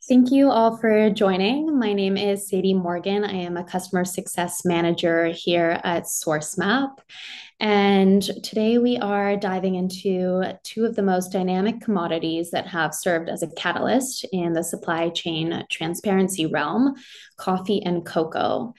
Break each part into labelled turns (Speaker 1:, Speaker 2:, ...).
Speaker 1: Thank you all for joining. My name is Sadie Morgan. I am a customer success manager here at SourceMap. And today we are diving into two of the most dynamic commodities that have served as a catalyst in the supply chain transparency realm, coffee and cocoa.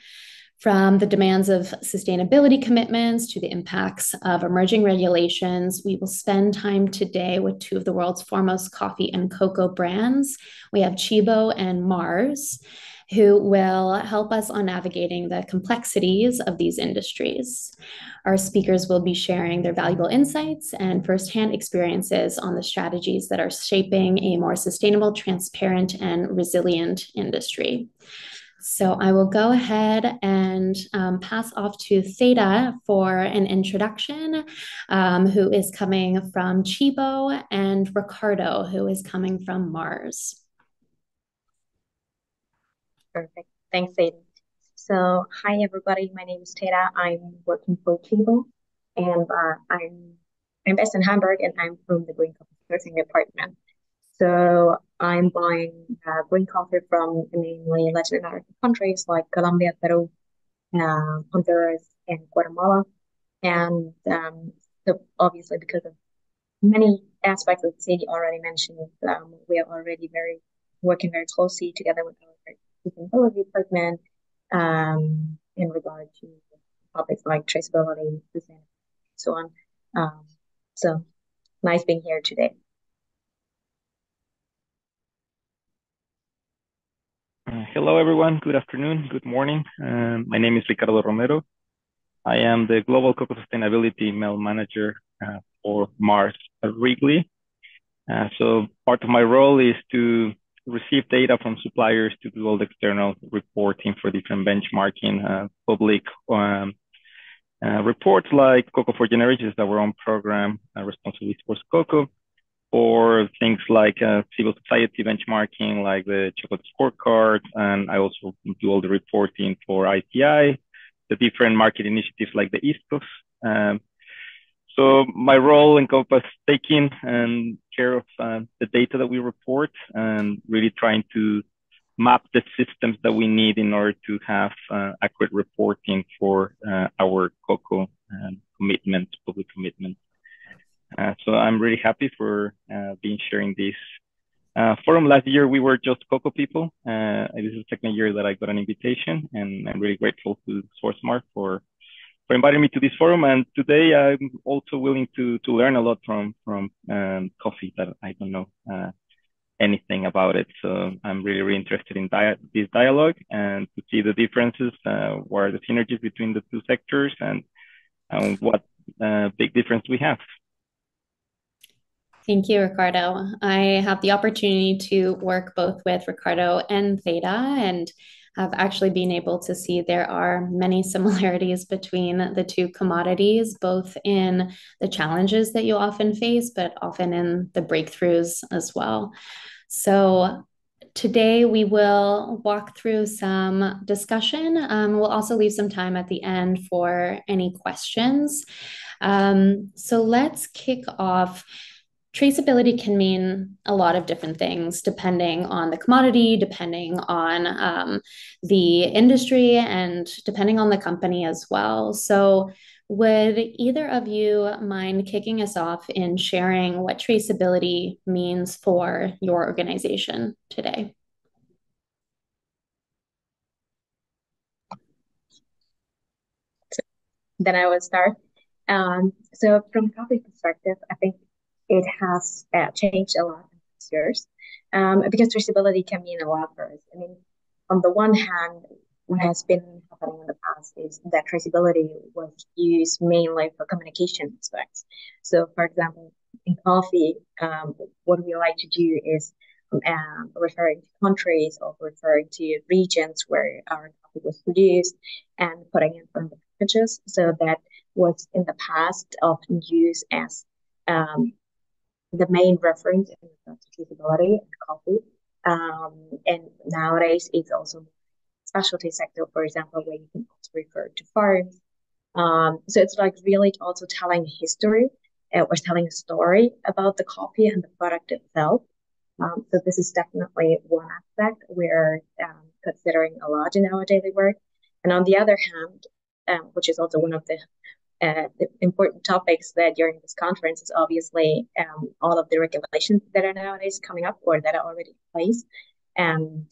Speaker 1: From the demands of sustainability commitments to the impacts of emerging regulations, we will spend time today with two of the world's foremost coffee and cocoa brands. We have Chibo and Mars, who will help us on navigating the complexities of these industries. Our speakers will be sharing their valuable insights and firsthand experiences on the strategies that are shaping a more sustainable, transparent, and resilient industry. So I will go ahead and pass off to Theta for an introduction, who is coming from Chibo, and Ricardo, who is coming from Mars.
Speaker 2: Perfect. Thanks, Aiden. So, hi everybody. My name is Tara. I'm working for Chibo, and I'm based in Hamburg, and I'm from the green coffee sourcing department. So, I'm buying green coffee from mainly Latin American countries like Colombia, Peru, Honduras, and Guatemala. And so, obviously, because of many aspects that Sadie already mentioned, we are already very working very closely together with our sustainability department in regard to topics like traceability, sustainability, and so on. So nice being here today.
Speaker 3: Hello, everyone. Good afternoon. Good morning. My name is Ricardo Romero. I am the Global Cocoa Sustainability Email Manager for Mars Wrigley. So part of my role is to receive data from suppliers to do all the external reporting for different benchmarking, public reports like Cocoa for Generations, our own program, Responsibility for Cocoa, or things like civil society benchmarking, like the chocolate scorecard. And I also do all the reporting for ITI, the different market initiatives like the East Coast. So my role encompasses taking care of the data that we report and really trying to map the systems that we need in order to have accurate reporting for our cocoa commitment, public commitment. So I'm really happy for being sharing this forum. Last year, we were just cocoa people. This is the second year that I got an invitation, and I'm really grateful to SourceMart for inviting me to this forum. And today I'm also willing to learn a lot from coffee that I don't know anything about it. So I'm really interested in this dialogue and to see the differences, what are the synergies between the two sectors, and what big difference we have.
Speaker 1: Thank you, Ricardo. I have the opportunity to work both with Ricardo and Theta, and have actually been able to see there are many similarities between the two commodities, both in the challenges that you often face, but often in the breakthroughs as well. So today we will walk through some discussion. We'll also leave some time at the end for any questions. So let's kick off. Traceability can mean a lot of different things depending on the commodity, depending on the industry, and depending on the company as well. So, would either of you mind kicking us off in sharing what traceability means for your organization today?
Speaker 2: Then I will start. So from coffee perspective, I think it has changed a lot in these years because traceability can mean a lot for us. I mean, on the one hand, what has been happening in the past is that traceability was used mainly for communication aspects. So, for example, in coffee, what we like to do is referring to countries or referring to regions where our coffee was produced and putting it on the packages. So that was in the past often used as the main reference in regards to traceability in coffee. And nowadays, it's also specialty sector, for example, where you can also refer to farms. So it's like really also telling history or telling a story about the coffee and the product itself. So this is definitely one aspect we're considering a lot in our daily work. And on the other hand, which is also one of the important topics that during this conference is obviously all of the regulations that are nowadays coming up or that are already in place. And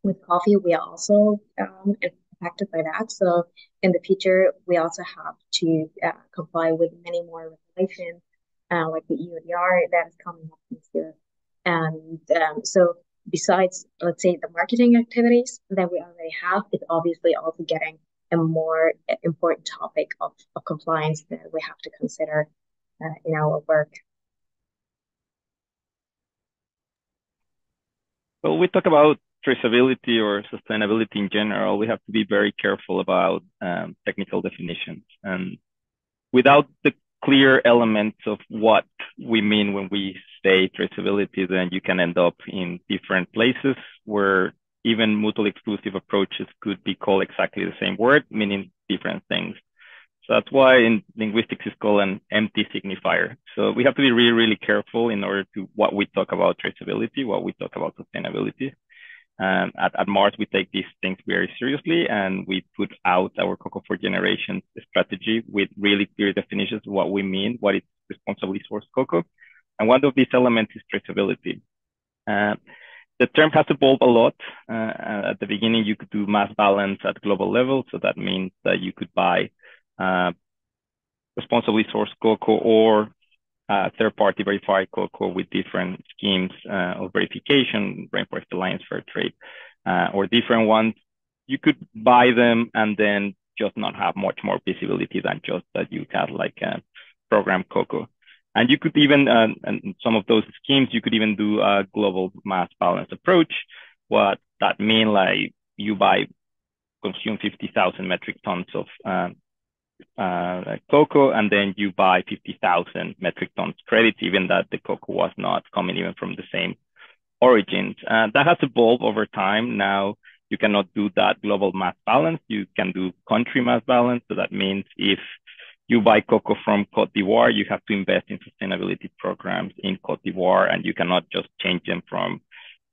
Speaker 2: with coffee, we are also impacted by that. So in the future, we also have to comply with many more regulations, like the EUDR that is coming up this year. And so besides, let's say, the marketing activities that we already have, it's obviously also getting a more important topic of compliance that we have to consider in our work.
Speaker 3: Well, we talk about traceability or sustainability in general. We have to be very careful about technical definitions. And without the clear elements of what we mean when we say traceability, then you can end up in different places where even mutually exclusive approaches could be called exactly the same word, meaning different things. So that's why in linguistics it's called an empty signifier. So we have to be really, really careful in order to what we talk about traceability, what we talk about sustainability. At Mars, we take these things very seriously, and we put out our Cocoa for Generations strategy with really clear definitions of what we mean, what is responsibly sourced cocoa. And one of these elements is traceability. The term has evolved a lot. At the beginning, you could do mass balance at global level. So that means that you could buy responsibly sourced cocoa or third-party verified cocoa with different schemes of verification, Rainforest Alliance, Fair Trade, or different ones. You could buy them and then just not have much more visibility than just that you have like a program cocoa. And you could even, and some of those schemes, you could even do a global mass balance approach. What that means, like you consume 50,000 metric tons of cocoa, and then you buy 50,000 metric tons credits, even that the cocoa was not coming even from the same origins. That has evolved over time. Now you cannot do that global mass balance. You can do country mass balance. So that means if you buy cocoa from Cote d'Ivoire, you have to invest in sustainability programs in Cote d'Ivoire, and you cannot just change them from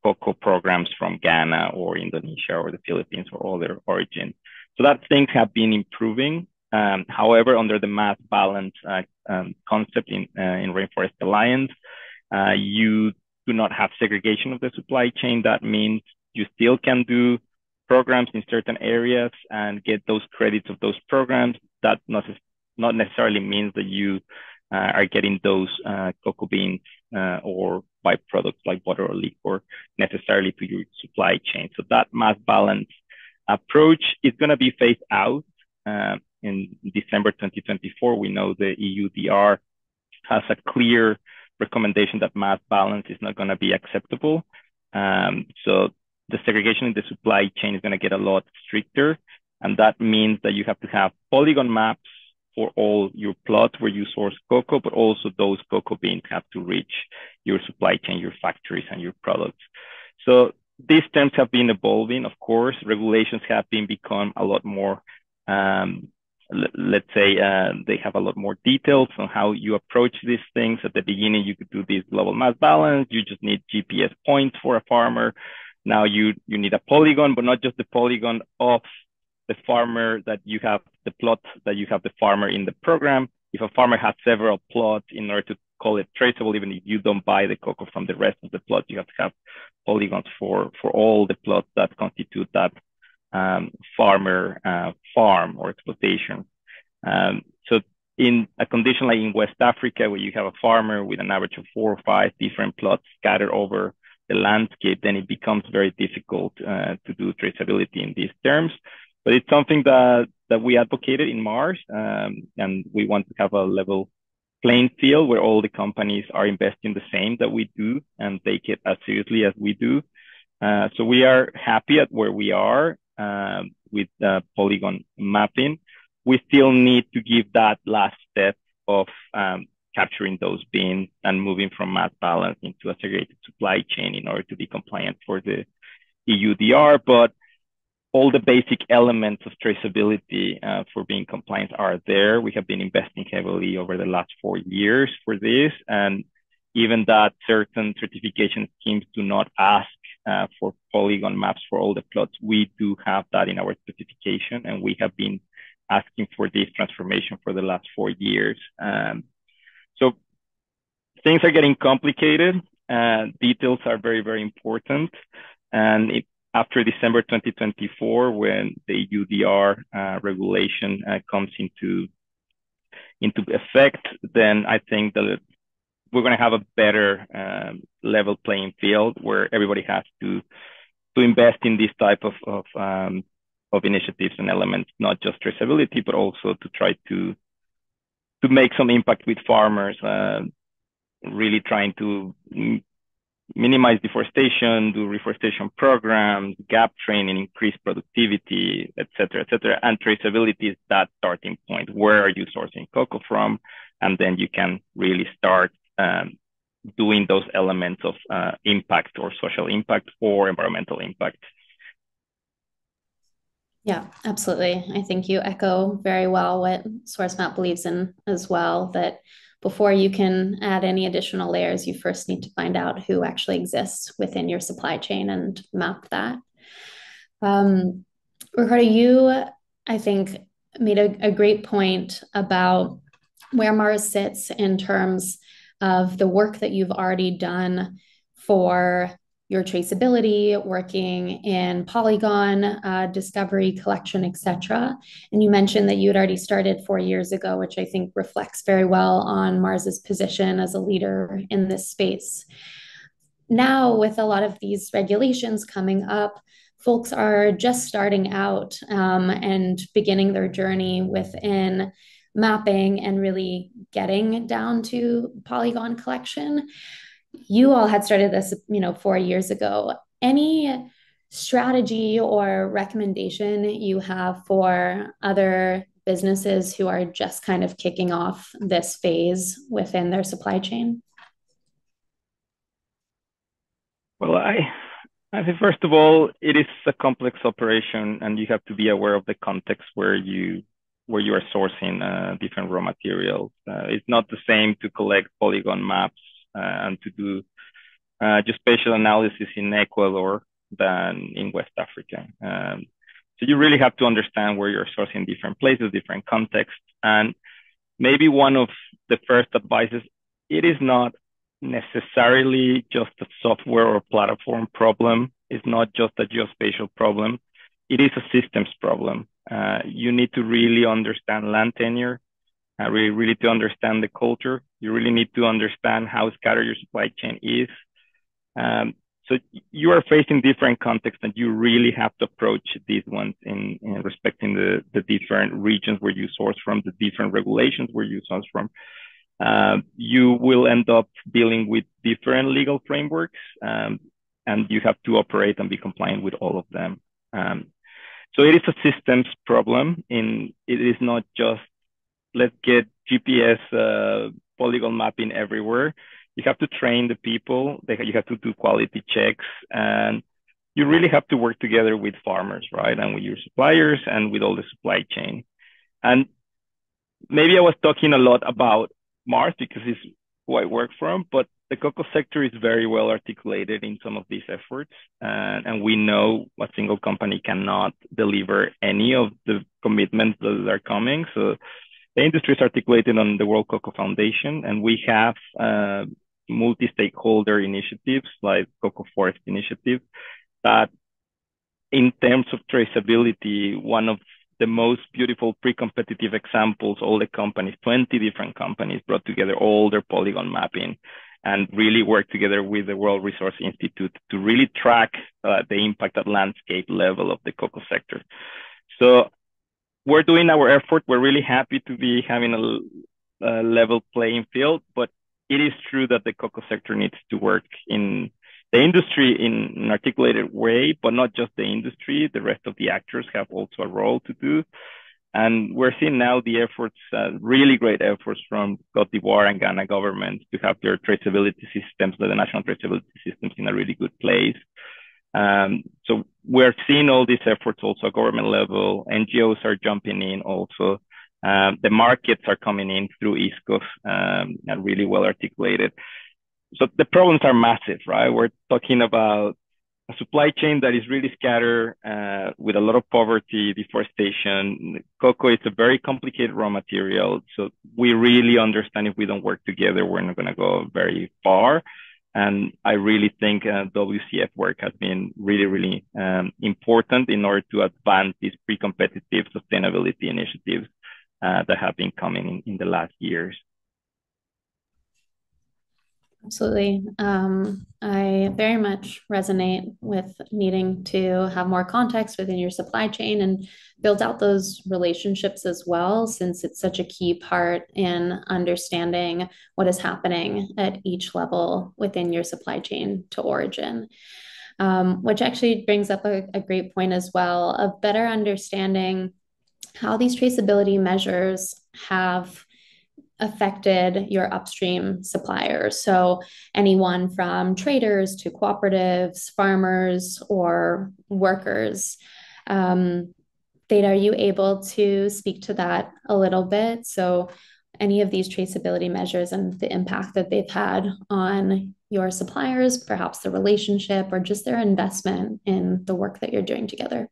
Speaker 3: cocoa programs from Ghana or Indonesia or the Philippines or other origins. So that things have been improving. However, under the mass balance concept in Rainforest Alliance, you do not have segregation of the supply chain. That means you still can do programs in certain areas and get those credits of those programs. That not necessarily means that you are getting those cocoa beans or byproducts like butter or liquor necessarily to your supply chain. So that mass balance approach is going to be phased out in December 2024. We know the EUDR has a clear recommendation that mass balance is not going to be acceptable. So the segregation in the supply chain is going to get a lot stricter. And that means that you have to have polygon maps for all your plots where you source cocoa, but also those cocoa beans have to reach your supply chain, your factories, and your products. So these terms have been evolving. Of course, regulations have become a lot more, let's say, they have a lot more details on how you approach these things. At the beginning, you could do this global mass balance. You just need GPS points for a farmer. Now you need a polygon, but not just the polygon of the farmer that you have, the plot that you have the farmer in the program. If a farmer has several plots, in order to call it traceable, even if you don't buy the cocoa from the rest of the plot, you have to have polygons for all the plots that constitute that farmer farm or exploitation. So in a condition like in West Africa, where you have a farmer with an average of 4 or 5 different plots scattered over the landscape, then it becomes very difficult to do traceability in these terms. But it's something that we advocated in Mars, and we want to have a level playing field where all the companies are investing the same that we do and take it as seriously as we do. So we are happy at where we are with polygon mapping. We still need to give that last step of capturing those beans and moving from mass balance into a segregated supply chain in order to be compliant for the EUDR. But all the basic elements of traceability for being compliant are there. We have been investing heavily over the last 4 years for this. And even that certain certification schemes do not ask for polygon maps for all the plots, we do have that in our certification, and we have been asking for this transformation for the last 4 years. So things are getting complicated. Details are very, very important. And after December 2024, when the UDR regulation comes into effect, then I think that we're going to have a better level playing field where everybody has to invest in this type of initiatives and elements, not just traceability, but also to try to make some impact with farmers, really trying to minimize deforestation, do reforestation programs, gap training, increase productivity, et cetera, et cetera. And traceability is that starting point. Where are you sourcing cocoa from? And then you can really start doing those elements of impact or social impact or environmental impact.
Speaker 1: Yeah, absolutely. I think you echo very well what SourceMap believes in as well, that before you can add any additional layers, you first need to find out who actually exists within your supply chain and map that. Ricardo, you, I think, made a great point about where Mars sits in terms of the work that you've already done for your traceability, working in Polygon, discovery, collection, etc. And you mentioned that you had already started 4 years ago, which I think reflects very well on Mars's position as a leader in this space. Now, with a lot of these regulations coming up, folks are just starting out and beginning their journey within mapping and really getting down to polygon collection. You all had started this, 4 years ago. Any strategy or recommendation you have for other businesses who are just kind of kicking off this phase within their supply chain?
Speaker 3: Well, I think first of all, it is a complex operation, and you have to be aware of the context where you are sourcing different raw materials. It's not the same to collect polygon maps and to do just spatial analysis in Ecuador than in West Africa. So you really have to understand where you're sourcing different places, different contexts. And maybe one of the first advices, it is not necessarily just a software or platform problem. It's not just a geospatial problem. It is a systems problem. You need to really understand land tenure, really to understand the culture. You really need to understand how scattered your supply chain is. So you are facing different contexts, and you really have to approach these ones in respecting the different regions where you source from, the different regulations where you source from. You will end up dealing with different legal frameworks, and you have to operate and be compliant with all of them. So it is a systems problem. It is not just let's get GPS polygon mapping everywhere. You have to train the people. You have to do quality checks, and you really have to work together with farmers, right? And with your suppliers and with all the supply chain. And maybe I was talking a lot about Mars because it's who I work from, but the cocoa sector is very well articulated in some of these efforts. And we know a single company cannot deliver any of the commitments that are coming. So the industry is articulated on the World Cocoa Foundation, and we have multi-stakeholder initiatives like Cocoa Forest Initiative that in terms of traceability, one of the most beautiful pre-competitive examples, all the companies, 20 different companies brought together all their polygon mapping and really work together with the World Resource Institute to really track the impact at landscape level of the cocoa sector. So we're doing our effort. We're really happy to be having a level playing field, but it is true that the cocoa sector needs to work in the industry in an articulated way, but not just the industry. The rest of the actors have also a role to do. And we're seeing now the efforts, really great efforts from Cote d'Ivoire and Ghana governments to have their traceability systems, the national traceability systems in a really good place. So we're seeing all these efforts also at government level. NGOs are jumping in also. The markets are coming in through ISCOs and really well articulated. so the problems are massive, right? We're talking about a supply chain that is really scattered with a lot of poverty, deforestation. Cocoa is a very complicated raw material. So we really understand if we don't work together, we're not going to go very far. And I really think WCF work has been really, really important in order to advance these pre-competitive sustainability initiatives that have been coming in the last years.
Speaker 1: Absolutely. I very much resonate with needing to have more context within your supply chain and build out those relationships as well, since it's such a key part in understanding what is happening at each level within your supply chain to origin. Which actually brings up a great point as well of better understanding how these traceability measures have affected your upstream suppliers. So, anyone from traders to cooperatives, farmers, or workers. Theta, are you able to speak to that a little bit? So, any of these traceability measures and the impact that they've had on your suppliers, perhaps the relationship or just their investment in the work that you're doing together?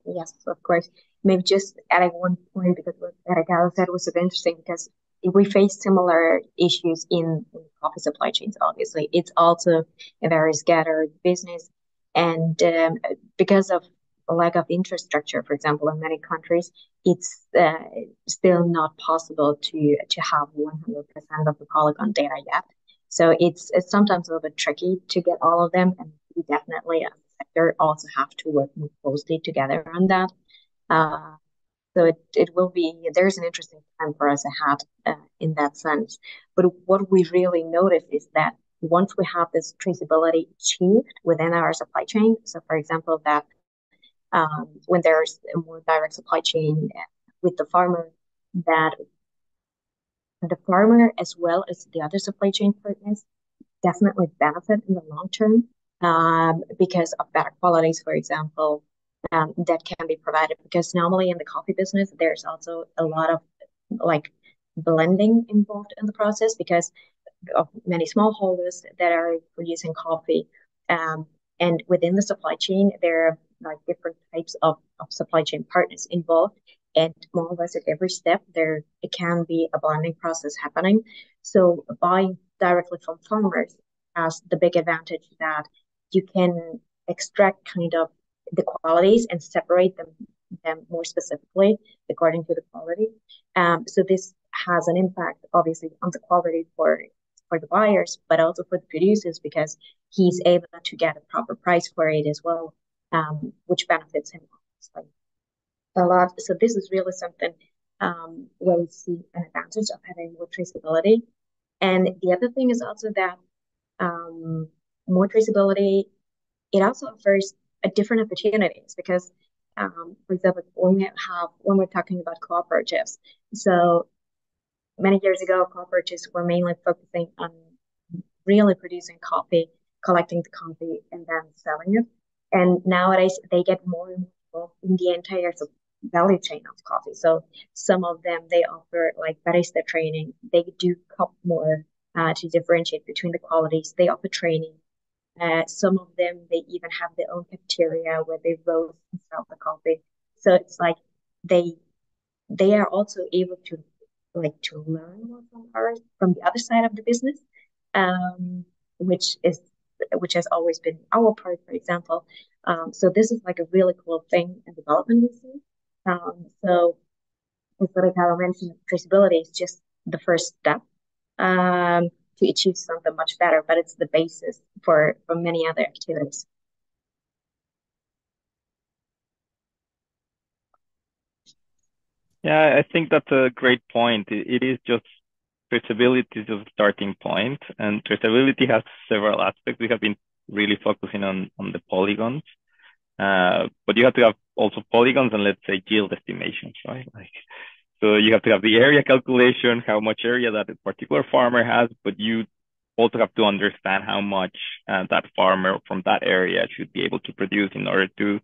Speaker 2: Yes, of course. Maybe just adding one point because what Erika said was so interesting because we face similar issues in coffee supply chains. Obviously, it's also a very scattered business, and because of a lack of infrastructure, for example, in many countries, it's still not possible to have 100% of the polygon data yet. So it's sometimes a little bit tricky to get all of them, and we definitely sector also have to work more closely together on that. Uh, so it will be, there's an interesting time for us ahead in that sense. But what we really notice is that once we have this traceability achieved within our supply chain, so for example, that when there's a more direct supply chain with the farmer, that the farmer as well as the other supply chain partners definitely benefit in the long term because of better qualities, for example, that can be provided. Because normally in the coffee business, there's also a lot of like blending involved in the process because of many smallholders that are producing coffee. Um, and within the supply chain, there are like different types of supply chain partners involved. And more or less at every step, there it can be a blending process happening. So buying directly from farmers has the big advantage that you can extract kind of the qualities and separate them more specifically according to the quality. So this has an impact, obviously, on the quality for the buyers, but also for the producers because he's able to get a proper price for it as well, which benefits him a lot. So this is really something where we see an advantage of having more traceability. And the other thing is also that um, more traceability, it also offers a different opportunities because, for example, when we're talking about cooperatives, so many years ago, cooperatives were mainly focusing on really producing coffee, collecting the coffee, and then selling it. And nowadays, they get more involved in the entire value chain of coffee. So some of them they offer like barista training. They do cup more to differentiate between the qualities. They offer training. Some of them they even have their own cafeteria where they roast and sell the coffee. So it's like they they are also able to like to learn more from the other side of the business, um, which is which has always been our part, for example. So this is like a really cool thing and development we see. So as Ricardo mentioned, traceability is just the first step to achieve something much better, but it's the basis for many other activities.
Speaker 3: Yeah, I think that's a great point. It is just traceability is just a starting point, and traceability has several aspects. We have been really focusing on the polygons, but you have to have also polygons and let's say yield estimations, right? Like, so you have to have the area calculation, how much area that a particular farmer has, but you also have to understand how much that farmer from that area should be able to produce in order to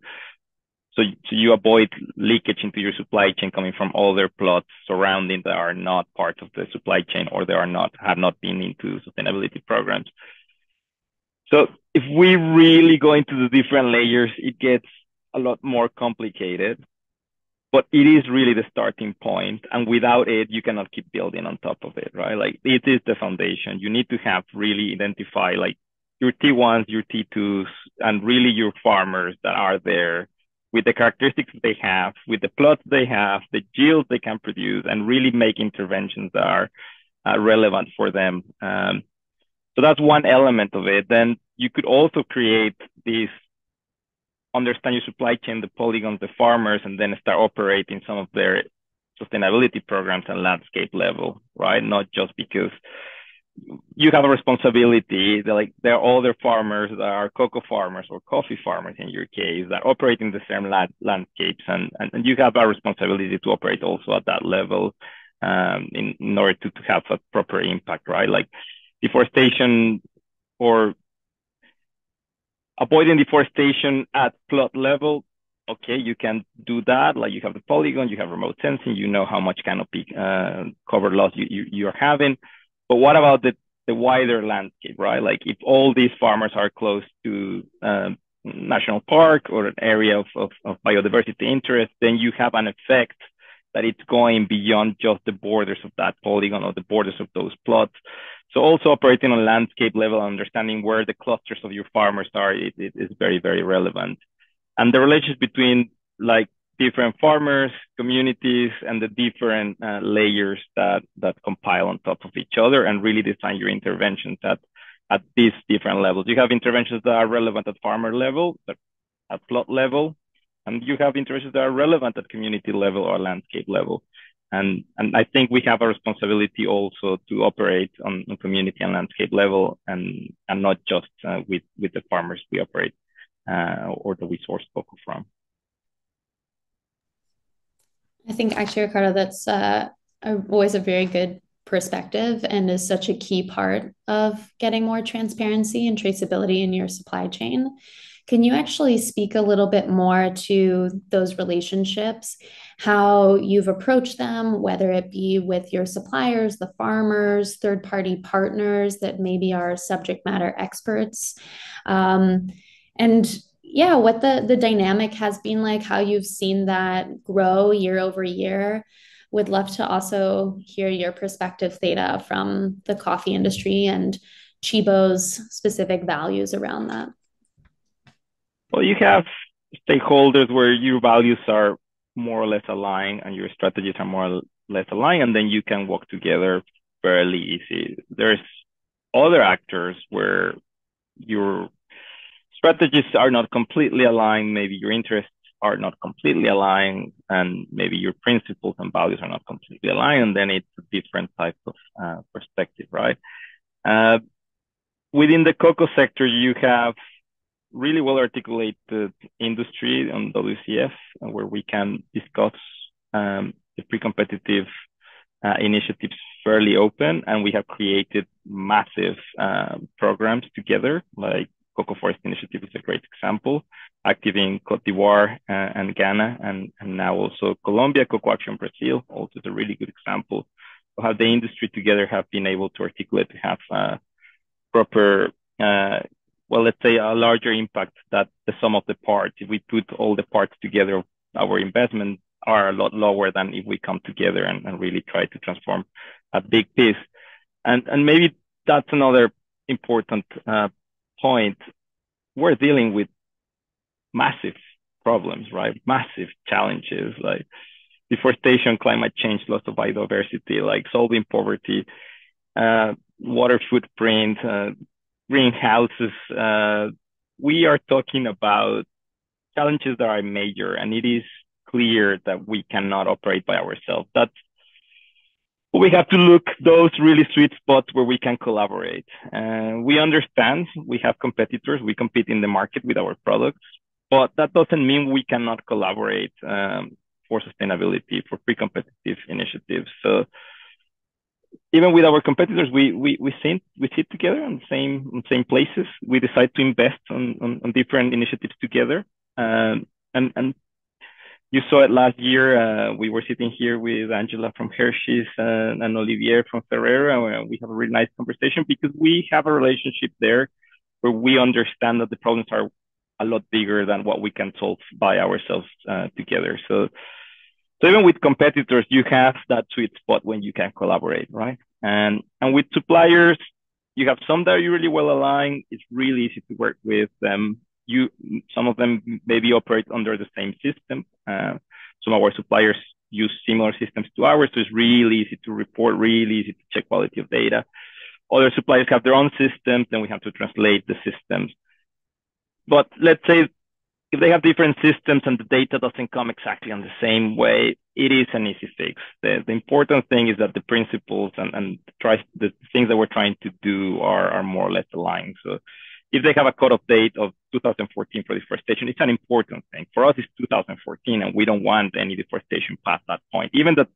Speaker 3: So you avoid leakage into your supply chain coming from other plots surrounding that are not part of the supply chain, or they have not been into sustainability programs. So if we really go into the different layers, it gets a lot more complicated, but it is really the starting point. And without it, you cannot keep building on top of it, right? Like it is the foundation. You need to have really identify like your T1s, your T2s, and really your farmers that are there with the characteristics they have, with the plots they have, the yields they can produce, and really make interventions that are relevant for them. So that's one element of it. Then you could also create these, understand your supply chain, the polygons, the farmers, and then start operating some of their sustainability programs at landscape level, right? Not just because you have a responsibility. Like there are other farmers that are cocoa farmers or coffee farmers in your case that operate in the same landscapes, and you have a responsibility to operate also at that level in order to have a proper impact, right? Like deforestation or avoiding deforestation at plot level. Okay, you can do that. Like you have the polygon, you have remote sensing, you know how much canopy cover loss you're having. But what about the wider landscape, right? Like if all these farmers are close to national park or an area of biodiversity interest, then you have an effect that it's going beyond just the borders of that polygon or the borders of those plots. So also operating on landscape level, understanding where the clusters of your farmers are, it is very, very relevant. And the relationship between like different farmers, communities, and the different layers that compile on top of each other, and really design your interventions at these different levels. You have interventions that are relevant at farmer level, at plot level, and you have interventions that are relevant at community level or landscape level. And I think we have a responsibility also to operate on community and landscape level, and not just with the farmers we operate or that we source cocoa from.
Speaker 1: I think actually, Ricardo, that's always a very good perspective and is such a key part of getting more transparency and traceability in your supply chain. Can you actually speak a little bit more to those relationships, how you've approached them, whether it be with your suppliers, the farmers, third-party partners that maybe are subject matter experts, and yeah, what the dynamic has been like, how you've seen that grow year over year? Would love to also hear your perspective, Theta, from the coffee industry and Chibo's specific values around that.
Speaker 3: Well, you have stakeholders where your values are more or less aligned and your strategies are more or less aligned, and then you can work together fairly easy. There's other actors where your strategies are not completely aligned, maybe your interests are not completely aligned, and maybe your principles and values are not completely aligned, and then it's a different type of perspective, right? Within the cocoa sector, you have really well articulated industry on WCF, where we can discuss the pre-competitive initiatives fairly open, and we have created massive programs together, like Cocoa Forest Initiative is a great example, active in Cote d'Ivoire and Ghana, and now also Colombia. Cocoa Action Brazil also is a really good example of how the industry together have been able to articulate to have proper, well, let's say a larger impact that the sum of the parts. If we put all the parts together, our investments are a lot lower than if we come together and really try to transform a big piece. And maybe that's another important point. We're dealing with massive problems, right? Massive challenges like deforestation, climate change, loss of biodiversity, like solving poverty, water footprint, greenhouses. We are talking about challenges that are major, and it is clear that we cannot operate by ourselves. That's we have to look those really sweet spots where we can collaborate. We understand we have competitors. We compete in the market with our products, but that doesn't mean we cannot collaborate for sustainability, for pre-competitive initiatives. So even with our competitors, we sit together on the same places. We decide to invest on different initiatives together, and You saw it last year. We were sitting here with Angela from Hershey's and Olivier from Ferrera. And we have a really nice conversation because we have a relationship there where we understand that the problems are a lot bigger than what we can solve by ourselves together. So even with competitors, you have that sweet spot when you can collaborate, right? And with suppliers, you have some that are really well aligned. It's really easy to work with them. Some of them maybe operate under the same system. Some of our suppliers use similar systems to ours, so it's really easy to report, really easy to check quality of data. Other suppliers have their own systems, then we have to translate the systems. But let's say if they have different systems and the data doesn't come exactly on the same way, it is an easy fix. The important thing is that the principles and the things that we're trying to do are more or less aligned. So if they have a cutoff date of 2014 for deforestation, it's an important thing. For us, it's 2014, and we don't want any deforestation past that point. Even that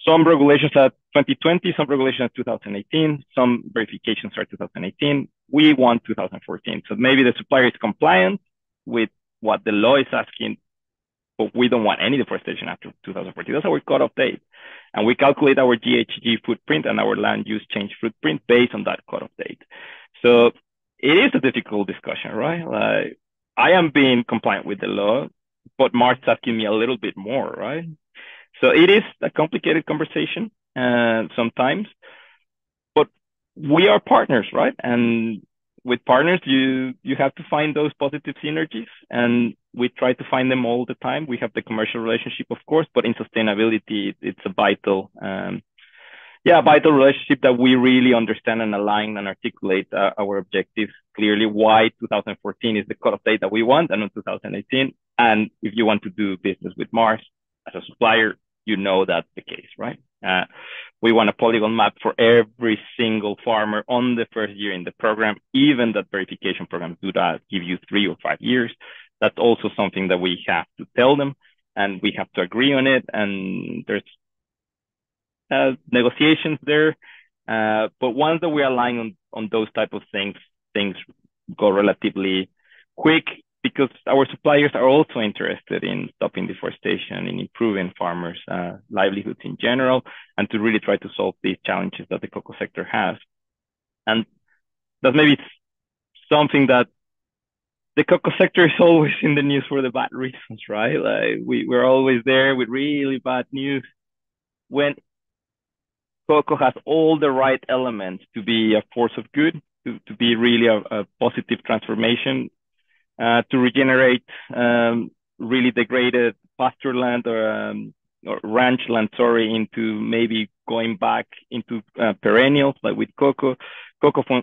Speaker 3: some regulations are 2020, some regulations are 2018, some verifications are 2018. We want 2014. So maybe the supplier is compliant with what the law is asking, but we don't want any deforestation after 2014. That's our cutoff date. And we calculate our GHG footprint and our land use change footprint based on that cutoff date. So it is a difficult discussion, right? Like, I am being compliant with the law, but Mark's asking me a little bit more, right? So it is a complicated conversation sometimes, but we are partners, right? And with partners, you have to find those positive synergies, and we try to find them all the time. We have the commercial relationship, of course, but in sustainability, it's a vital relationship that we really understand and align and articulate our objectives clearly. Why 2014 is the cutoff date that we want, and not 2018. And if you want to do business with Mars as a supplier, you know that's the case, right? We want a polygon map for every single farmer on the first year in the program. Even that verification programs do that, give you 3 or 5 years. That's also something that we have to tell them, and we have to agree on it. And there's negotiations there. But once that we align on those type of things go relatively quick, because our suppliers are also interested in stopping deforestation, in improving farmers' livelihoods in general, and to really try to solve these challenges that the cocoa sector has. And that maybe something that the cocoa sector is always in the news for the bad reasons, right? Like we're always there with really bad news when cocoa has all the right elements to be a force of good, to be really a positive transformation, to regenerate really degraded pasture land or ranch land, into maybe going back into perennials like with cocoa. Cocoa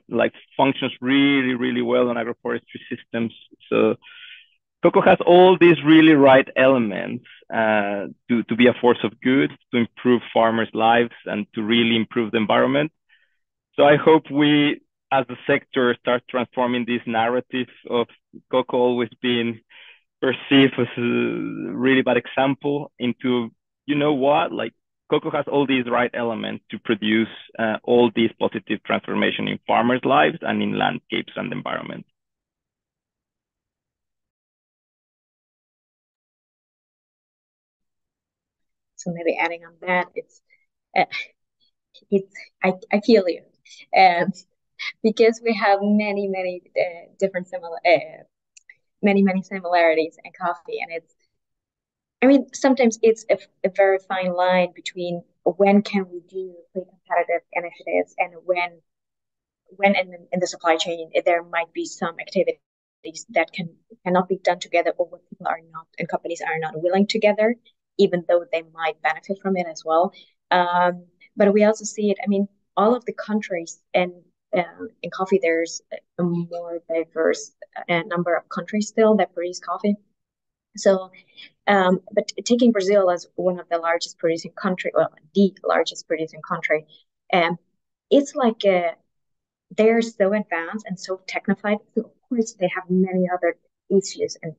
Speaker 3: functions really, really well on agroforestry systems. So cocoa has all these really right elements to be a force of good, to improve farmers' lives, and to really improve the environment. So I hope we, as a sector, start transforming this narrative of cocoa always being perceived as a really bad example into, you know what, like cocoa has all these right elements to produce all these positive transformation in farmers' lives and in landscapes and environment.
Speaker 2: So maybe adding on that, I feel you, because we have many different many similarities in coffee, and sometimes it's a very fine line between when can we do pre-competitive initiatives and when in the supply chain there might be some activities that cannot be done together, or what people are not and companies are not willing together, even though they might benefit from it as well. But we also see it. I mean, all of the countries and in coffee, there's a more diverse number of countries still that produce coffee. So, but taking Brazil as one of the largest producing country, well, the largest producing country, it's like they're so advanced and so technified. So of course, they have many other issues and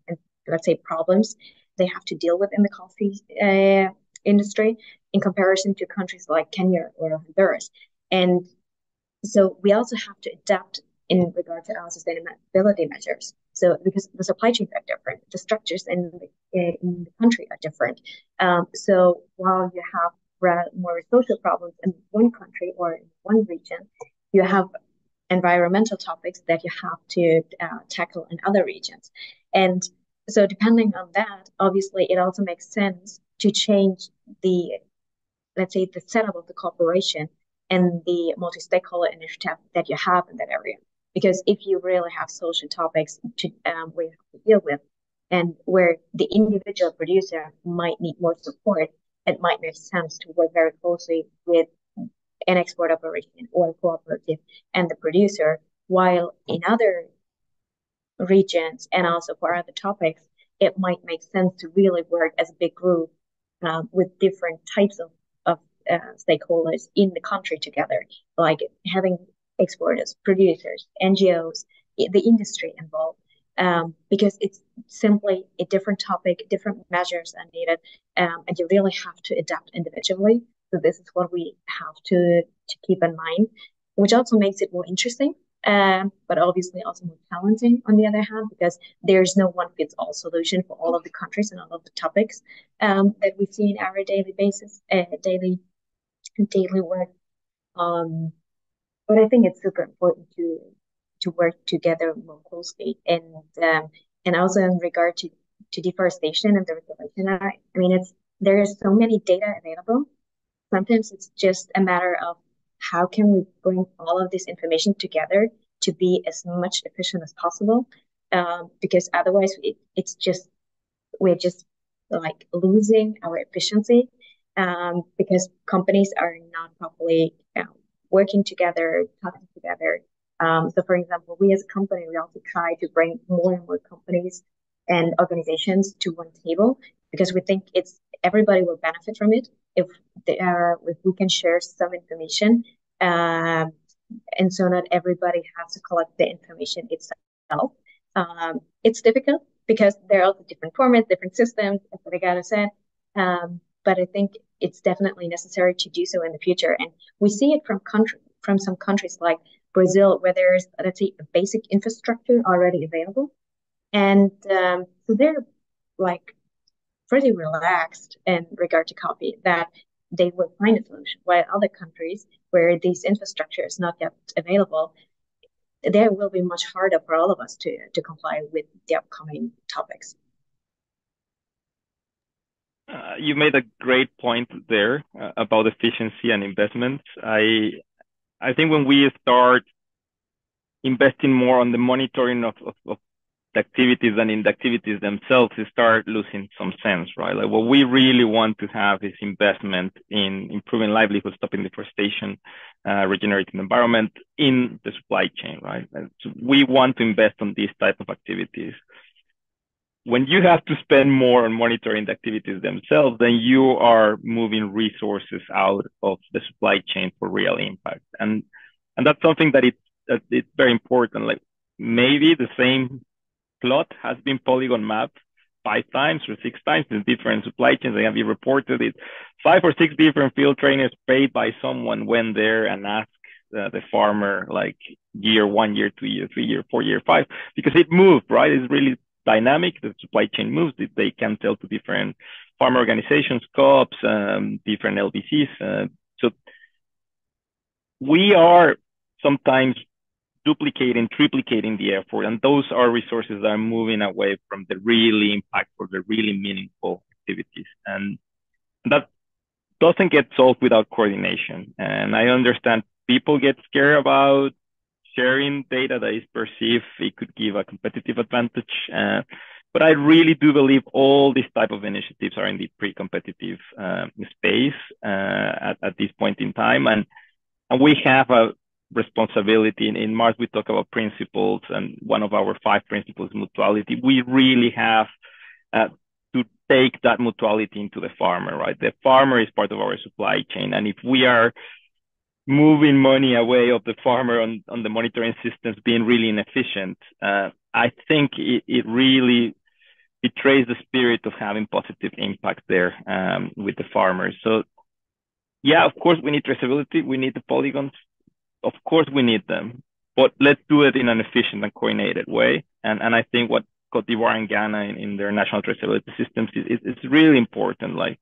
Speaker 2: let's say problems they have to deal with in the coffee industry in comparison to countries like Kenya or Honduras. And so we also have to adapt in regard to our sustainability measures. So because the supply chains are different, the structures in the country are different. So while you have more social problems in one country or in one region, you have environmental topics that you have to tackle in other regions. And so depending on that, obviously it also makes sense to change the, let's say, the setup of the corporation and the multi-stakeholder initiative that you have in that area. Because if you really have social topics to we have to deal with, and where the individual producer might need more support, it might make sense to work very closely with an export operation or a cooperative and the producer, while in other regions and also for other topics, it might make sense to really work as a big group with different types of stakeholders in the country together, like having exporters, producers, NGOs, the industry involved, because it's simply a different topic, different measures are needed, and you really have to adapt individually. So this is what we have to keep in mind, which also makes it more interesting, but obviously also more challenging on the other hand, because there's no one fits all solution for all of the countries and all of the topics that we see in our daily basis, daily work. But I think it's super important to work together more closely, and also in regard to deforestation and the regulation. I mean, there is so many data available. Sometimes it's just a matter of how can we bring all of this information together to be as much efficient as possible, because otherwise it's just we're just like losing our efficiency, because companies are not properly working together, talking together. So, for example, we as a company, we also try to bring more and more companies and organizations to one table, because we think it's everybody will benefit from it if we can share some information, and so not everybody has to collect the information itself. It's difficult because there are also different formats, different systems, as I gotta say. But I think it's definitely necessary to do so in the future. And we see it from some countries like Brazil, where there's, let's say, a basic infrastructure already available. And so they're like pretty relaxed in regard to coffee, that they will find a solution. While other countries where this infrastructure is not yet available, there will be much harder for all of us to comply with the upcoming topics.
Speaker 3: You made a great point there about efficiency and investments. I think when we start investing more on the monitoring of the activities and in the activities themselves, they start losing some sense, right? Like what we really want to have is investment in improving livelihood, stopping deforestation, regenerating the environment in the supply chain, right? And so we want to invest on these type of activities. When you have to spend more on monitoring the activities themselves, then you are moving resources out of the supply chain for real impact. And that's something that it's very important. Like maybe the same plot has been polygon mapped 5 times or 6 times in different supply chains. They have been reported it. 5 or 6 different field trainers paid by someone went there and asked the farmer like year 1, year 2, year 3, year 4, year 5, because it moved, right? It's really dynamic. The supply chain moves. They can tell to different farmer organizations, co-ops, different LBCs. So we are sometimes duplicating, triplicating the effort, and those are resources that are moving away from the really impactful, the really meaningful activities, and that doesn't get solved without coordination. And I understand people get scared about sharing data that is perceived it could give a competitive advantage, but I really do believe all these type of initiatives are in the pre-competitive space at this point in time, and we have a responsibility. In Mars, we talk about principles, and one of our 5 principles is mutuality. We really have to take that mutuality into the farmer, right? The farmer is part of our supply chain, and if we are moving money away of the farmer on the monitoring systems being really inefficient, I think it really betrays the spirit of having positive impact there with the farmers. So yeah, of course we need traceability, we need the polygons. Of course we need them, but let's do it in an efficient and coordinated way. And I think what Cote d'Ivoire and Ghana in their national traceability systems is really important. Like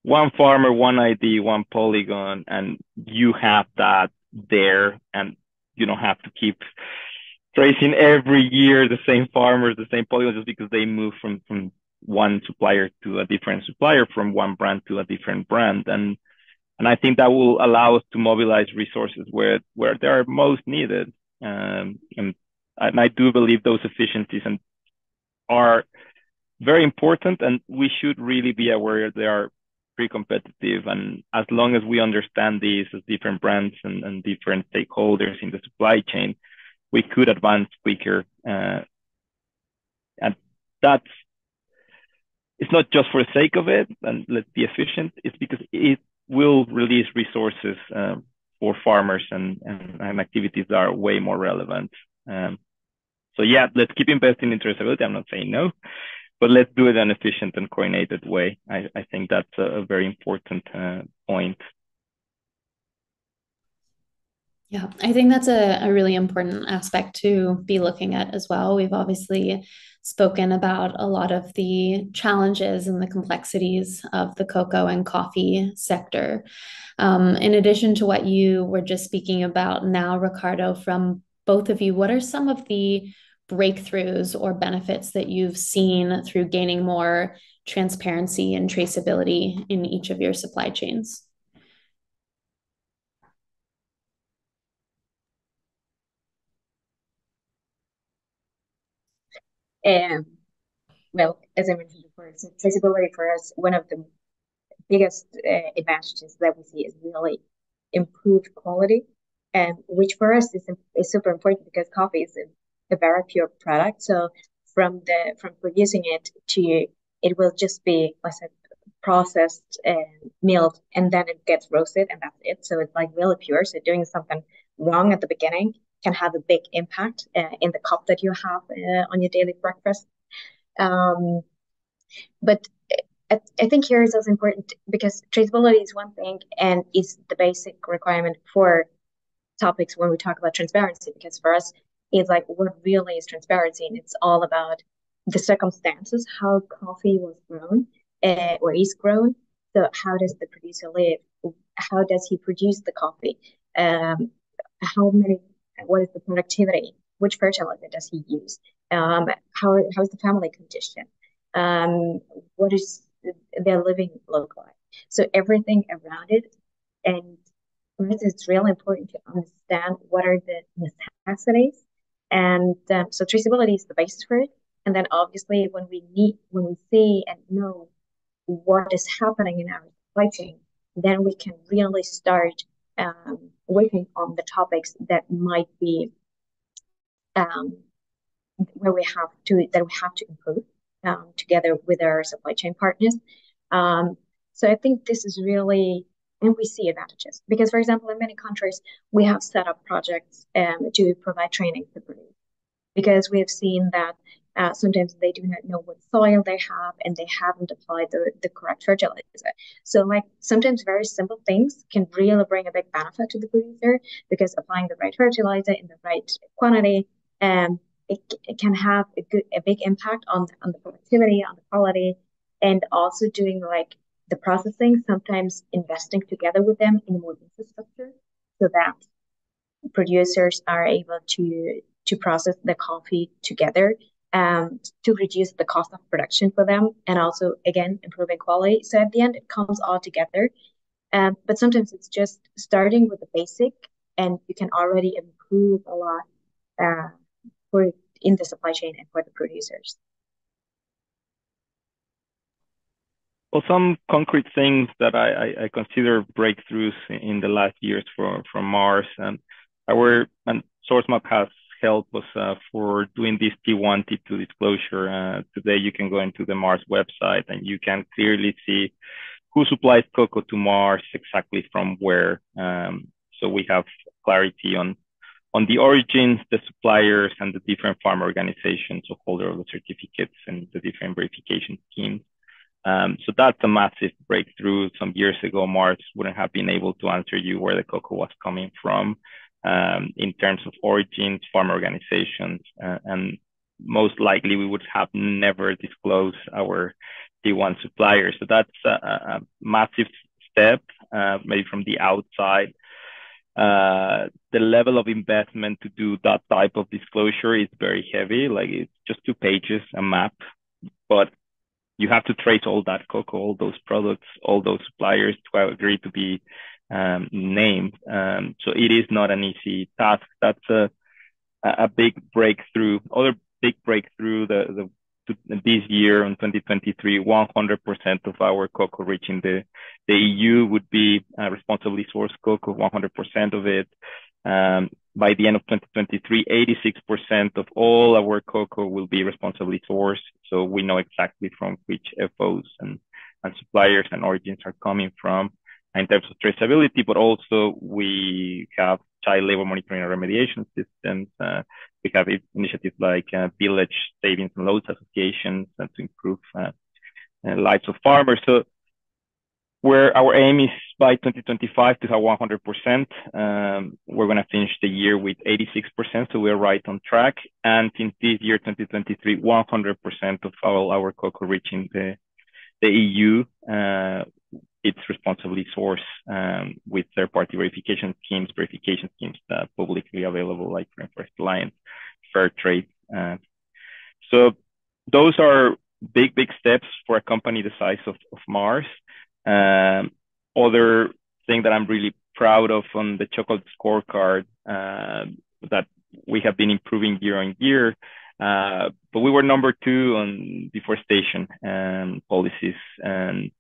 Speaker 3: one farmer, one ID, one polygon, and you have that there, and you don't have to keep tracing every year the same farmers, the same polygons, just because they move from one supplier to a different supplier, from one brand to a different brand. And I think that will allow us to mobilize resources where they are most needed. And I do believe those efficiencies are very important, and we should really be aware they are pretty competitive. And as long as we understand these as different brands and different stakeholders in the supply chain, we could advance quicker. And that's it's not just for the sake of it and let's be efficient. It's because it will release resources for farmers and activities that are way more relevant. So yeah, let's keep investing in traceability. I'm not saying no, but let's do it in an efficient and coordinated way. I think that's a very important point.
Speaker 1: Yeah, I think that's a really important aspect to be looking at as well. We've obviously spoken about a lot of the challenges and the complexities of the cocoa and coffee sector. In addition to what you were just speaking about now, Ricardo, from both of you, what are some of the breakthroughs or benefits that you've seen through gaining more transparency and traceability in each of your supply chains?
Speaker 2: And well, as I mentioned before, so traceability for us, one of the biggest advantages that we see is really improved quality, and which for us is super important because coffee is a very pure product. So from producing it to it will just be, like I said, processed and milled, and then it gets roasted, and that's it. So it's like really pure. So doing something wrong at the beginning can have a big impact in the cup that you have on your daily breakfast. Um, but I think here is also important because traceability is one thing and is the basic requirement for topics when we talk about transparency. Because for us, it's like what really is transparency, and it's all about the circumstances, how coffee was grown or is grown. So how does the producer live? How does he produce the coffee? How many? What is the productivity? Which fertilizer does he use? How is the family condition? Um, what is their living look like? So everything around it, and for us, it's really important to understand what are the necessities, and so traceability is the basis for it. And then obviously, when we see and know what is happening in our supply chain, then we can really start working on the topics that might be um, where we have to improve together with our supply chain partners. Um, so I think this is really, and we see advantages because, for example, in many countries we have set up projects to provide training for producers because we have seen that sometimes they do not know what soil they have and they haven't applied the correct fertilizer. So, like sometimes very simple things can really bring a big benefit to the producer because applying the right fertilizer in the right quantity um, it can have a big impact on the productivity, on the quality, and also doing like the processing, sometimes investing together with them in more infrastructure so that producers are able to process the coffee together to reduce the cost of production for them and also again improving quality. So at the end it comes all together. But sometimes it's just starting with the basic and you can already improve a lot uh, for in the supply chain and for the producers.
Speaker 3: Well, some concrete things that I consider breakthroughs in the last years from Mars and SourceMap has helped us for doing this T1, T2 disclosure. Today you can go into the Mars website and you can clearly see who supplies cocoa to Mars, exactly from where. So we have clarity on the origins, the suppliers, and the different farm organizations, so holder of the certificates and the different verification schemes. So that's a massive breakthrough. Some years ago, Mars wouldn't have been able to answer you where the cocoa was coming from in terms of origins, farm organizations, and most likely we would have never disclosed our T1 suppliers. So that's a massive step, maybe from the outside. The level of investment to do that type of disclosure is very heavy. Like it's just 2 pages, a map, but you have to trace all that cocoa, all those products, all those suppliers to agree to be named. So it is not an easy task. That's a big breakthrough. Other big breakthrough this year in 2023, 100% of our cocoa reaching the EU would be responsibly sourced cocoa, 100% of it. By the end of 2023, 86% of all our cocoa will be responsibly sourced. So we know exactly from which FOs and suppliers and origins are coming from in terms of traceability, but also we have child labor monitoring and remediation systems. We have initiatives like village savings and loans associations to improve lives of farmers. So where our aim is by 2025 to have 100%. We're going to finish the year with 86%, so we're right on track. And since this year, 2023, 100% of all our cocoa reaching the EU, it's responsibly sourced with third-party verification schemes that publicly available, like Rainforest Alliance, Fair Trade. So those are big steps for a company the size of Mars. Other thing that I'm really proud of on the chocolate scorecard that we have been improving year on year, but we were number 2 on deforestation policies, and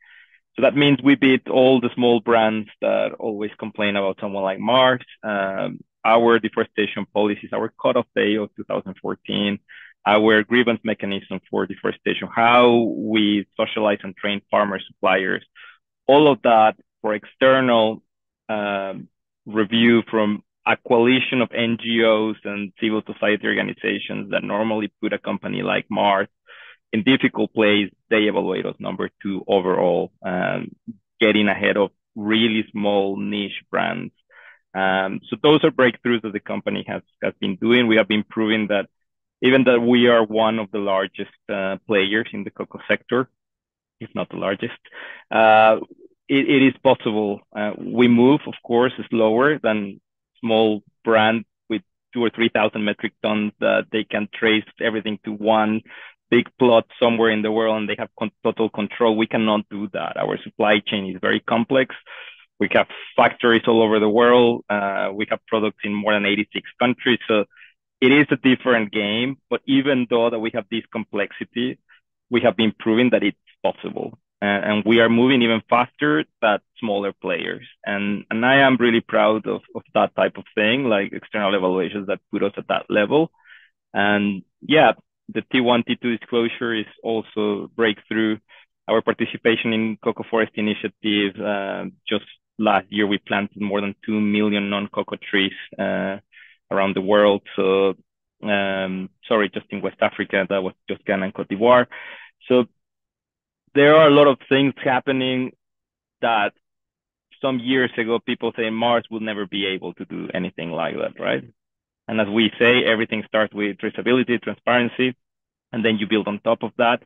Speaker 3: so that means we beat all the small brands that always complain about someone like Mars. Our deforestation policies, our cutoff day of 2014, our grievance mechanism for deforestation, how we socialize and train farmer suppliers, all of that for external review from a coalition of NGOs and civil society organizations that normally put a company like Mars in difficult place. They evaluate us number 2 overall, getting ahead of really small niche brands. So those are breakthroughs that the company has been doing. We have been proving that even though we are one of the largest players in the cocoa sector, if not the largest, it is possible. We move, of course, slower than small brands with 2,000 or 3,000 metric tons that they can trace everything to one big plot somewhere in the world and they have total control. We cannot do that. Our supply chain is very complex. We have factories all over the world. We have products in more than 86 countries. So it is a different game, but even though that we have this complexity, we have been proving that it's possible. And we are moving even faster than smaller players. And I am really proud of that type of thing, like external evaluations that put us at that level. And yeah, the T1, T2 disclosure is also breakthrough. Our participation in Cocoa Forest Initiative, just last year, we planted more than 2 million non-cocoa trees around the world. So, just in West Africa, that was just Ghana and Cote d'Ivoire. So there are a lot of things happening that some years ago, people say Mars will never be able to do anything like that, right? And as we say, everything starts with traceability, transparency, and then you build on top of that.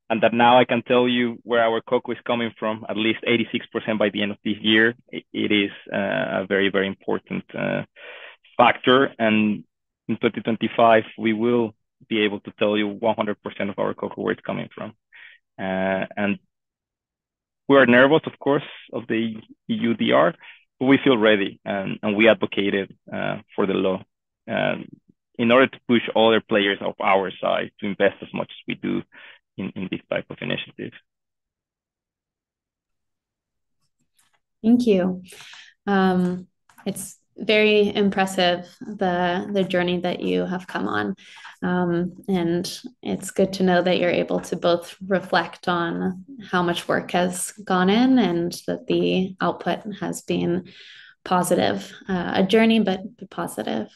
Speaker 3: And that now I can tell you where our cocoa is coming from, at least 86% by the end of this year. It is a very, very important factor. And in 2025, we will be able to tell you 100% of our cocoa where it's coming from. And we are nervous, of course, of the EUDR, but we feel ready and we advocated for the law in order to push other players of our side to invest as much as we do in this type of initiative.
Speaker 1: Thank you. It's very impressive, the journey that you have come on. And it's good to know that you're able to both reflect on how much work has gone in and that the output has been positive, a journey, but positive.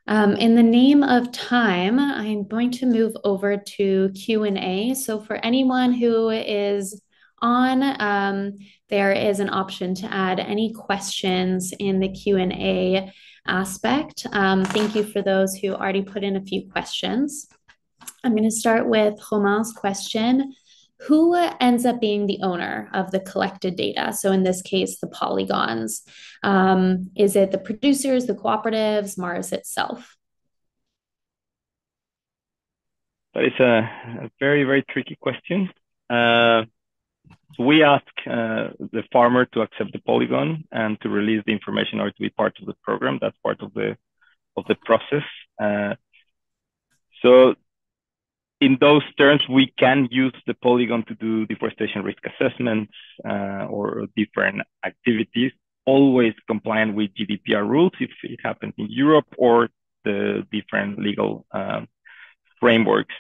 Speaker 1: In the name of time, I'm going to move over to Q&A. So for anyone who is on, there is an option to add any questions in the Q&A aspect. Thank you for those who already put in a few questions. I'm going to start with Romain's question. Who ends up being the owner of the collected data? So in this case, the polygons. Is it the producers, the cooperatives, Mars itself?
Speaker 3: That is a very, very tricky question. We ask the farmer to accept the polygon and to release the information or to be part of the program. That's part of the process. So in those terms, we can use the polygon to do deforestation risk assessments or different activities, always compliant with GDPR rules if it happens in Europe or the different legal frameworks.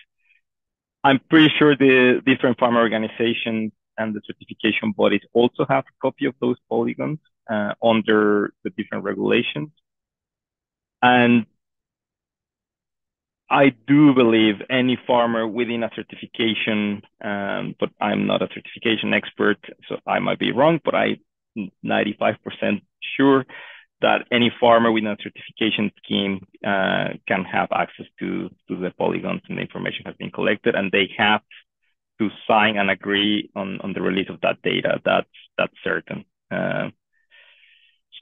Speaker 3: I'm pretty sure the different farmer organizations and the certification bodies also have a copy of those polygons under the different regulations. And I do believe any farmer within a certification, but I'm not a certification expert, so I might be wrong, but I'm 95% sure that any farmer within a certification scheme can have access to the polygons and the information has been collected, and they have to sign and agree on the release of that data. That's certain.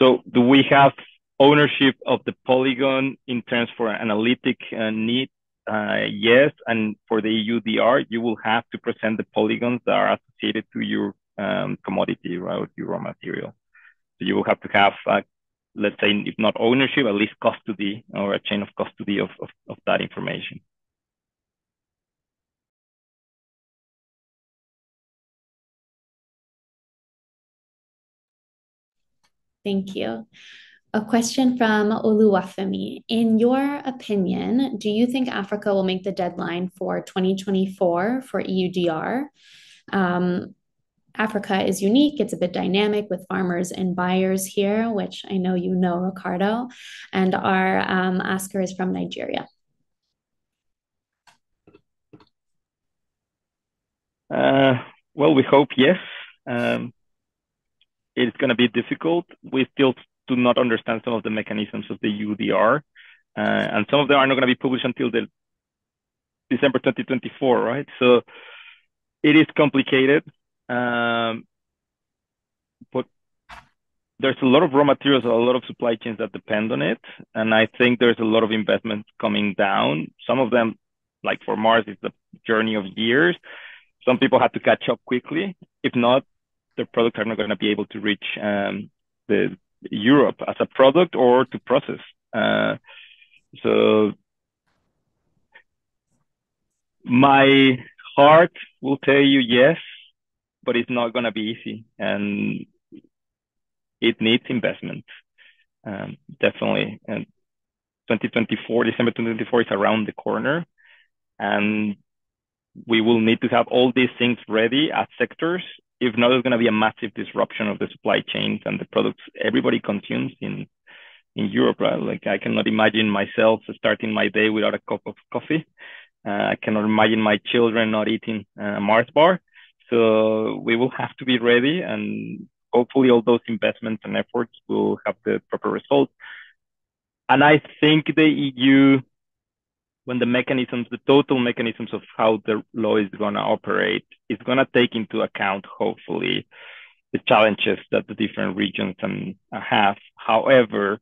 Speaker 3: So do we have ownership of the polygon in terms for analytic need? Yes, and for the EUDR, you will have to present the polygons that are associated to your commodity, right, your raw material. So you will have to have, let's say, if not ownership, at least custody or a chain of custody of that information.
Speaker 1: Thank you. A question from Oluwafemi. In your opinion, do you think Africa will make the deadline for 2024 for EUDR? Africa is unique. It's a bit dynamic with farmers and buyers here, which I know you know, Ricardo. And our asker is from Nigeria.
Speaker 3: Well, we hope yes. It's going to be difficult. We still do not understand some of the mechanisms of the UDR. And some of them are not going to be published until the December 2024, right? So it is complicated. But there's a lot of raw materials, a lot of supply chains that depend on it. And I think there's a lot of investments coming down. Some of them, like for Mars, it's a journey of years. Some people have to catch up quickly. If not, their products are not going to be able to reach the Europe as a product or to process. So my heart will tell you yes, but it's not going to be easy, and it needs investment. Definitely. And 2024, December 2024 is around the corner, and we will need to have all these things ready as sectors. If not, there's going to be a massive disruption of the supply chains and the products everybody consumes in Europe, right? Like I cannot imagine myself starting my day without a cup of coffee. I cannot imagine my children not eating a Mars bar. So we will have to be ready, and hopefully all those investments and efforts will have the proper results. And I think the EU, when the total mechanisms of how the law is going to operate, is going to take into account, hopefully, the challenges that the different regions have. However,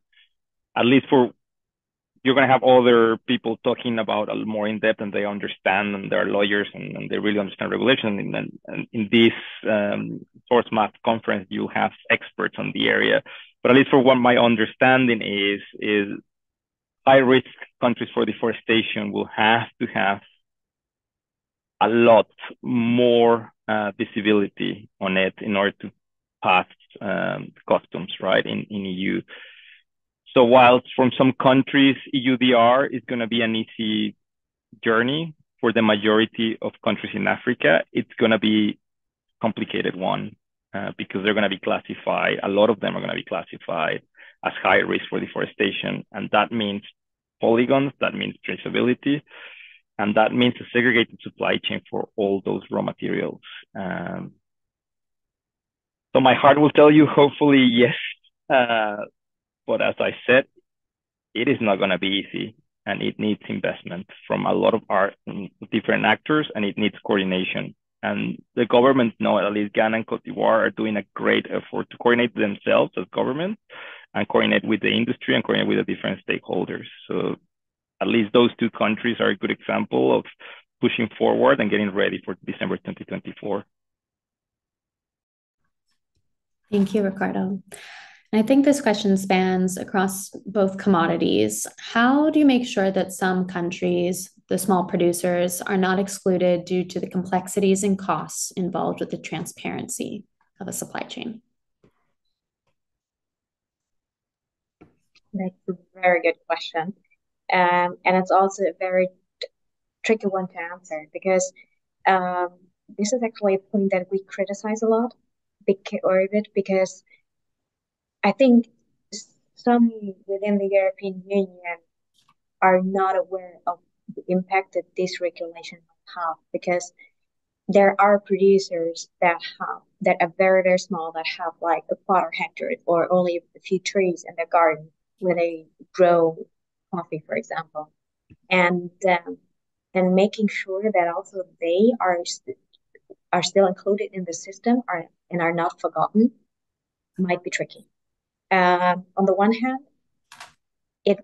Speaker 3: at least you're going to have other people talking about a little more in depth, and they understand, and they're lawyers, and they really understand regulation. And in this source map conference, you have experts on the area. But at least for what my understanding is high-risk countries for deforestation will have to have a lot more visibility on it in order to pass customs, right, in EU. So while from some countries, EUDR is going to be an easy journey, for the majority of countries in Africa, it's going to be a complicated one because they're going to be classified. A lot of them are going to be classified as high risk for deforestation. And that means polygons, that means traceability, and that means a segregated supply chain for all those raw materials. So my heart will tell you, hopefully, yes. But as I said, it is not going to be easy, and it needs investment from a lot of our different actors, and it needs coordination. And the governments know, at least Ghana and Cote d'Ivoire are doing a great effort to coordinate themselves as government and coordinate with the industry and coordinate with the different stakeholders. So at least those two countries are a good example of pushing forward and getting ready for December 2024.
Speaker 1: Thank you, Ricardo. And I think this question spans across both commodities. How do you make sure that some countries, the small producers, are not excluded due to the complexities and costs involved with the transparency of a supply chain?
Speaker 2: That's a very good question. And it's also a very tricky one to answer because um, this is actually a point that we criticize a lot because I think some within the European Union are not aware of the impact that this regulation might have because there are producers that are very, very small that have like a quarter hectare or only a few trees in their garden where they grow coffee, for example. And and making sure that also they are still included in the system and are not forgotten might be tricky. On the one hand, it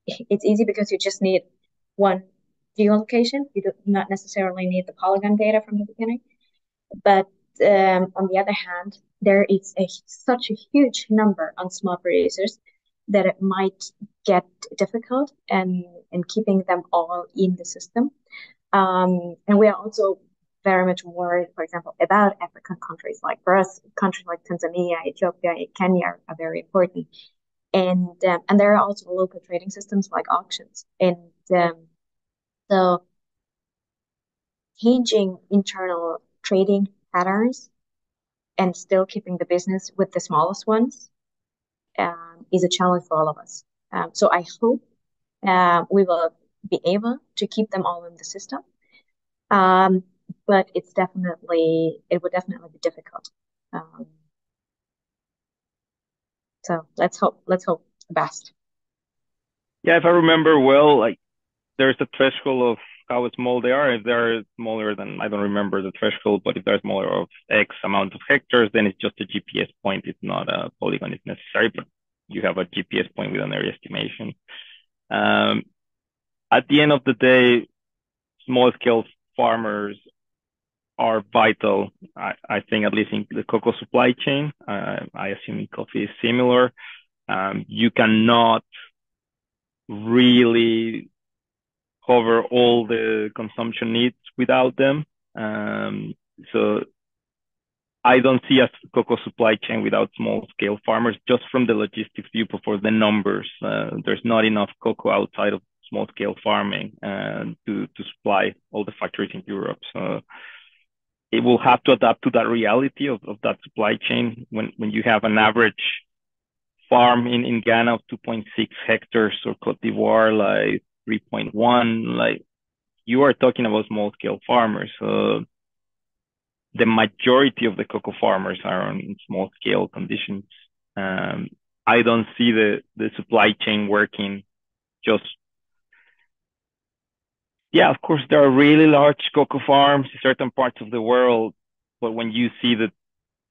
Speaker 2: it's easy because you just need one geolocation. You do not necessarily need the polygon data from the beginning. But on the other hand, there is such a huge number on small producers that it might get difficult and keeping them all in the system. And we are also very much worried, for example, about African countries. Like for us, countries like Tanzania, Ethiopia, Kenya are very important. And there are also local trading systems like auctions. And so changing internal trading patterns and still keeping the business with the smallest ones is a challenge for all of us. So I hope we will be able to keep them all in the system. But it would definitely be difficult. So let's hope the best.
Speaker 3: Yeah, if I remember well, like there's a threshold of how small they are. If they're smaller than, I don't remember the threshold, but if they're smaller of X amount of hectares, then it's just a GPS point. It's not a polygon if necessary, but you have a GPS point with an area estimation. At the end of the day, small scale farmers are vital. I think at least in the cocoa supply chain, I assume in coffee is similar. You cannot really cover all the consumption needs without them. So I don't see a cocoa supply chain without small scale farmers, just from the logistics viewpoint for the numbers. There's not enough cocoa outside of small scale farming to supply all the factories in Europe. So it will have to adapt to that reality of that supply chain. When you have an average farm in Ghana of 2.6 hectares or Cote d'Ivoire like 3.1, like you are talking about small scale farmers. So the majority of the cocoa farmers are on small scale conditions. I don't see the supply chain working just, yeah, of course, there are really large cocoa farms in certain parts of the world, but when you see the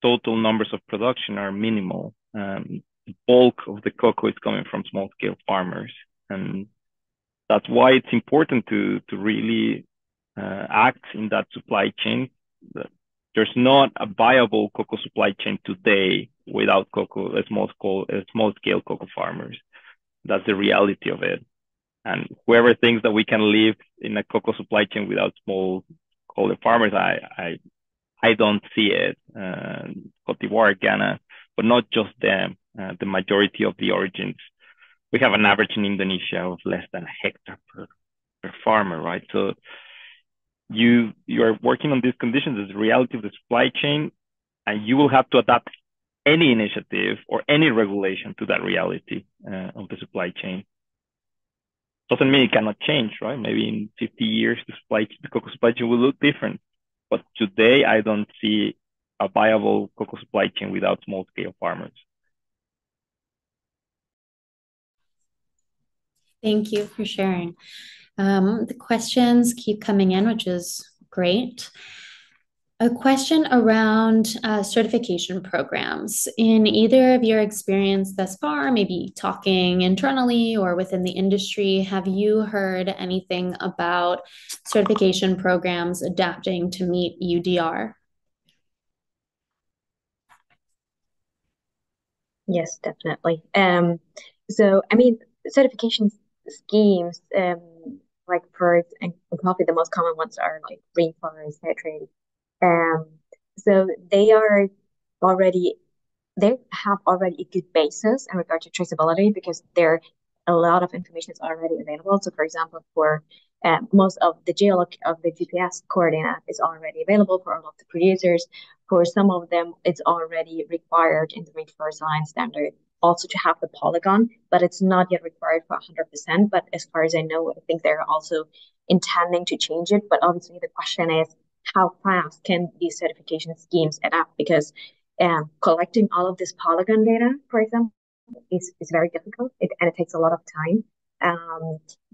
Speaker 3: total numbers of production are minimal, the bulk of the cocoa is coming from small scale farmers. And that's why it's important to really act in that supply chain. There's not a viable cocoa supply chain today without small scale cocoa farmers. That's the reality of it. And whoever thinks that we can live in a cocoa supply chain without small scale farmers, I don't see it. Cote d'Ivoire, Ghana, but not just them. The majority of the origins, we have an average in Indonesia of less than a hectare per farmer, right? So you are working on these conditions as the reality of the supply chain, and you will have to adapt any initiative or any regulation to that reality of the supply chain. Doesn't mean it cannot change, right? Maybe in 50 years, the cocoa supply chain will look different. But today, I don't see a viable cocoa supply chain without small scale farmers.
Speaker 1: Thank you for sharing. The questions keep coming in, which is great. A question around certification programs. In either of your experience thus far, maybe talking internally or within the industry, have you heard anything about certification programs adapting to meet UDR?
Speaker 2: Yes, definitely. So I mean, certification schemes, like for and coffee, the most common ones are like rainforest, fair trade. Um, so already they have already a good basis in regard to traceability because there a lot of information is already available. So, for example, for most of the of the GPS coordinate is already available for all of the producers. For some of them, it's already required in the Rainforest Alliance standard also to have the polygon, but it's not yet required for 100%. But as far as I know, I think they're also intending to change it. But obviously, the question is how fast can these certification schemes adapt? Because collecting all of this polygon data, for example, is very difficult and it takes a lot of time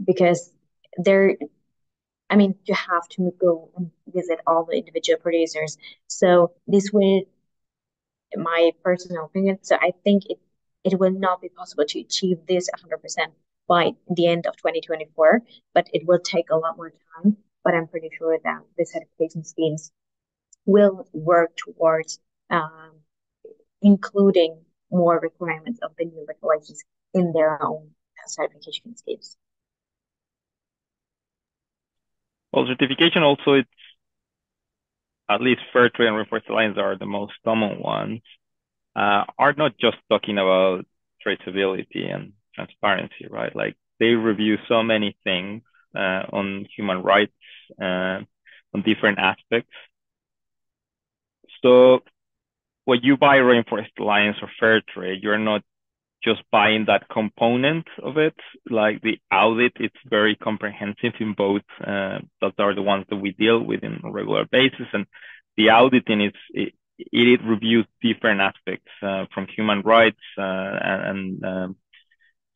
Speaker 2: because there, I mean, you have to go and visit all the individual producers. So this will, in my personal opinion, so I think it will not be possible to achieve this 100% by the end of 2024, but it will take a lot more time. But I'm pretty sure that the certification schemes will work towards um, including more requirements of the new regulations in their own certification schemes.
Speaker 3: Well, certification also, it's at least fair trade and rainforest alliance are the most common ones, are not just talking about traceability and transparency, right? Like they review so many things on human rights, on different aspects. So when you buy Rainforest Alliance or Fair Trade, you're not just buying that component of it. Like the audit, it's very comprehensive in both. Those are the ones that we deal with on a regular basis. And the auditing it reviews different aspects from human rights and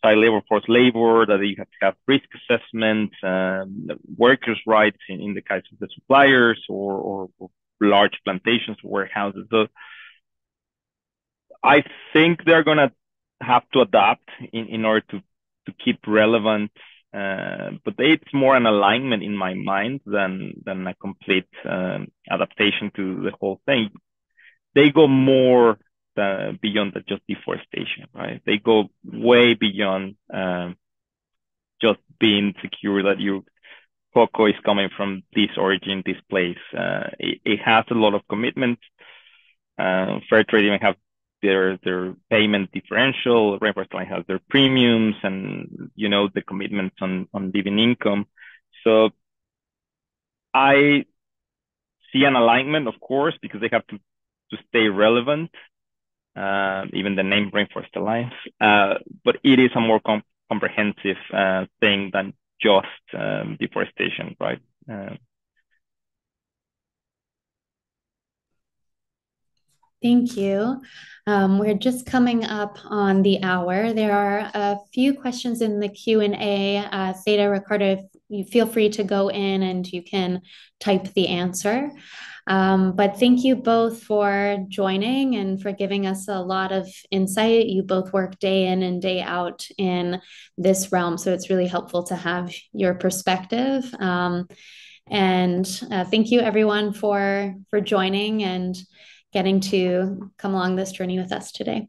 Speaker 3: child labor, forced labor, that you have to have risk assessment, workers' rights in the case of the suppliers or large plantations, warehouses. So I think they're going to have to adapt in order to keep relevant. But it's more an alignment in my mind than a complete adaptation to the whole thing. They go more beyond just deforestation, right? They go way beyond just being secure that your cocoa is coming from this origin, this place. It has a lot of commitments. Fair trade even have their payment differential. Rainforest Line has their premiums and the commitments on living income. So I see an alignment, of course, because they have to stay relevant. Even the name Rainforest Alliance, but it is a more comprehensive thing than just deforestation, right?
Speaker 1: Thank you. We're just coming up on the hour. There are a few questions in the Q&A. Theta, Ricardo, if you feel free to go in and you can type the answer. But thank you both for joining and for giving us a lot of insight. You both work day in and day out in this realm, so it's really helpful to have your perspective. And thank you everyone for joining and getting to come along this journey with us today.